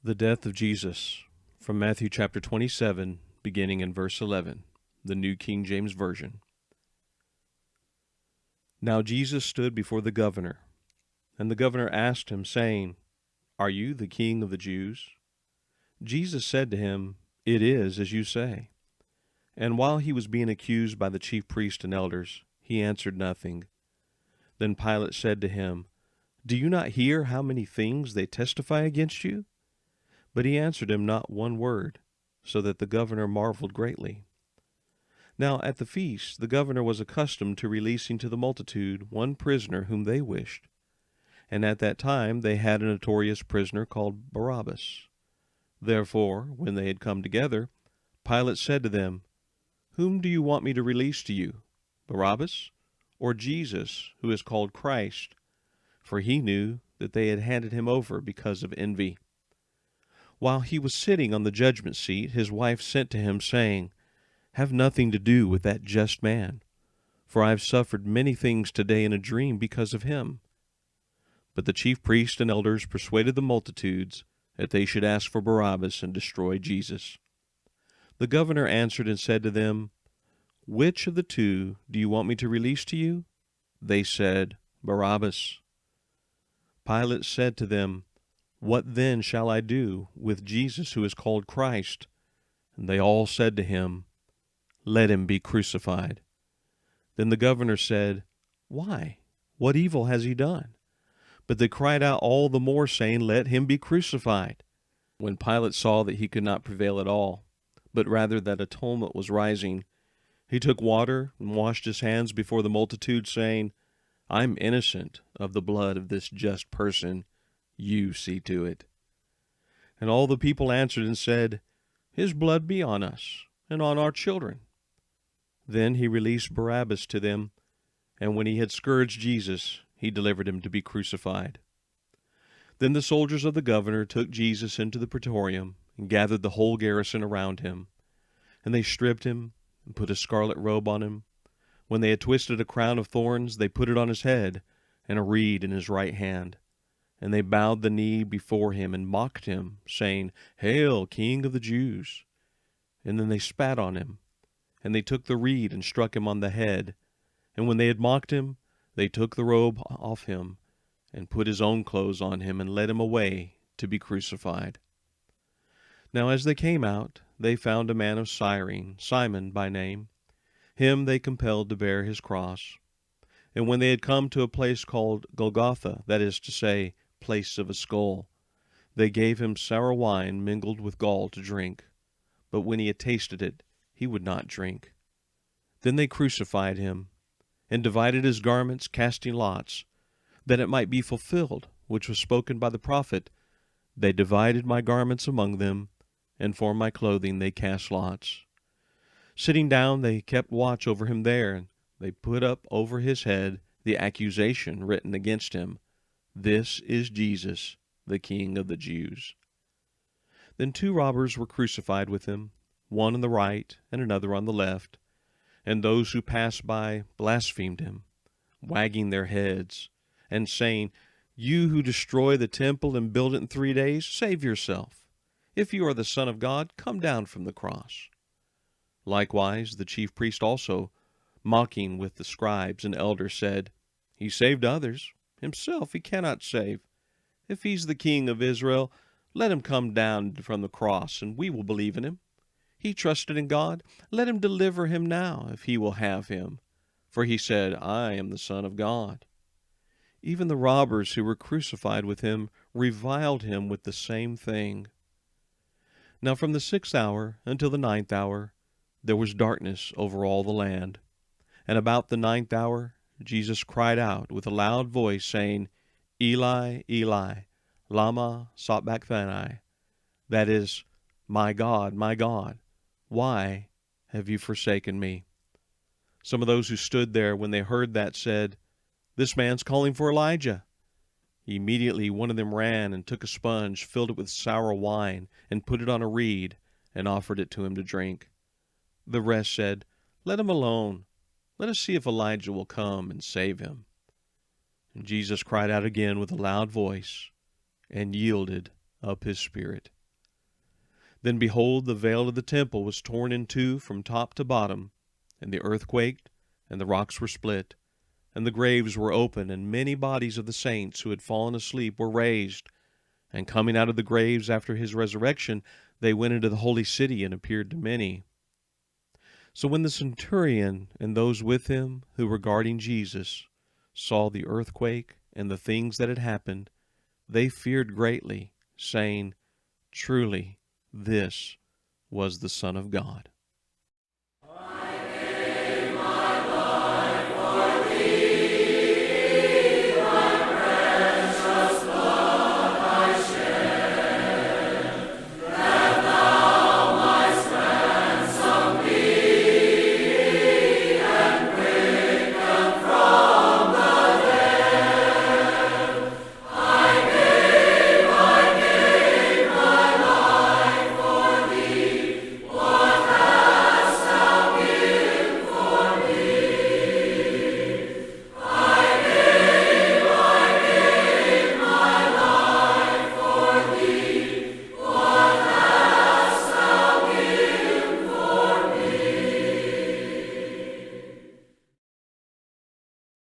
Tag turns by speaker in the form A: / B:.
A: The death of Jesus, from Matthew chapter 27, beginning in verse 11, the New King James Version. Now Jesus stood before the governor, and the governor asked him, saying, Are you the king of the Jews? Jesus said to him, It is as you say. And while he was being accused by the chief priests and elders, he answered nothing. Then Pilate said to him, Do you not hear how many things they testify against you? But he answered him not one word, so that the governor marveled greatly. Now at the feast the governor was accustomed to releasing to the multitude one prisoner whom they wished. And at that time they had a notorious prisoner called Barabbas. Therefore, when they had come together, Pilate said to them, Whom do you want me to release to you, Barabbas, or Jesus, who is called Christ? For he knew that they had handed him over because of envy. While he was sitting on the judgment seat, his wife sent to him, saying, Have nothing to do with that just man, for I have suffered many things today in a dream because of him. But the chief priests and elders persuaded the multitudes that they should ask for Barabbas and destroy Jesus. The governor answered and said to them, Which of the two do you want me to release to you? They said, Barabbas. Pilate said to them, What then shall I do with Jesus who is called Christ? And they all said to him, Let him be crucified. Then the governor said, Why? What evil has he done? But they cried out all the more, saying, Let him be crucified. When Pilate saw that he could not prevail at all, but rather that a tumult was rising, he took water and washed his hands before the multitude, saying, I'm innocent of the blood of this just person. You see to it. And all the people answered and said, His blood be on us, and on our children. Then he released Barabbas to them, and when he had scourged Jesus, he delivered him to be crucified. Then the soldiers of the governor took Jesus into the praetorium, and gathered the whole garrison around him. And they stripped him, and put a scarlet robe on him. When they had twisted a crown of thorns, they put it on his head, and a reed in his right hand. And they bowed the knee before him and mocked him, saying, Hail, King of the Jews! And then they spat on him, and they took the reed and struck him on the head. And when they had mocked him, they took the robe off him, and put his own clothes on him, and led him away to be crucified. Now as they came out, they found a man of Cyrene, Simon by name. Him they compelled to bear his cross. And when they had come to a place called Golgotha, that is to say, place of a skull, they gave him sour wine mingled with gall to drink. But when he had tasted it, he would not drink. Then they crucified him, and divided his garments, casting lots, that it might be fulfilled, which was spoken by the prophet, They divided my garments among them, and for my clothing they cast lots. Sitting down, they kept watch over him there, and they put up over his head the accusation written against him, This is Jesus, the King of the Jews. Then 2 robbers were crucified with him, one on the right and another on the left. And those who passed by blasphemed him, wagging their heads, and saying, You who destroy the temple and build it in 3 days, save yourself. If you are the Son of God, come down from the cross. Likewise the chief priest also, mocking with the scribes and elders, said, He saved others. Himself he cannot save. If he's the King of Israel, let him come down from the cross, and we will believe in him. He trusted in God. Let him deliver him now, if he will have him. For he said, I am the Son of God. Even the robbers who were crucified with him reviled him with the same thing. Now from the 6th hour until the 9th hour, there was darkness over all the land. And about the 9th hour, Jesus cried out with a loud voice, saying, Eli, Eli, lama sabachthani? That is, my God, why have you forsaken me? Some of those who stood there when they heard that said, This man's calling for Elijah. Immediately one of them ran and took a sponge, filled it with sour wine, and put it on a reed, and offered it to him to drink. The rest said, Let him alone. Let us see if Elijah will come and save him. And Jesus cried out again with a loud voice, and yielded up his spirit. Then behold, the veil of the temple was torn in two from top to bottom, and the earth quaked, and the rocks were split, and the graves were opened, and many bodies of the saints who had fallen asleep were raised. And coming out of the graves after his resurrection, they went into the holy city and appeared to many. So when the centurion and those with him who were guarding Jesus saw the earthquake and the things that had happened, they feared greatly, saying, Truly, this was the Son of God.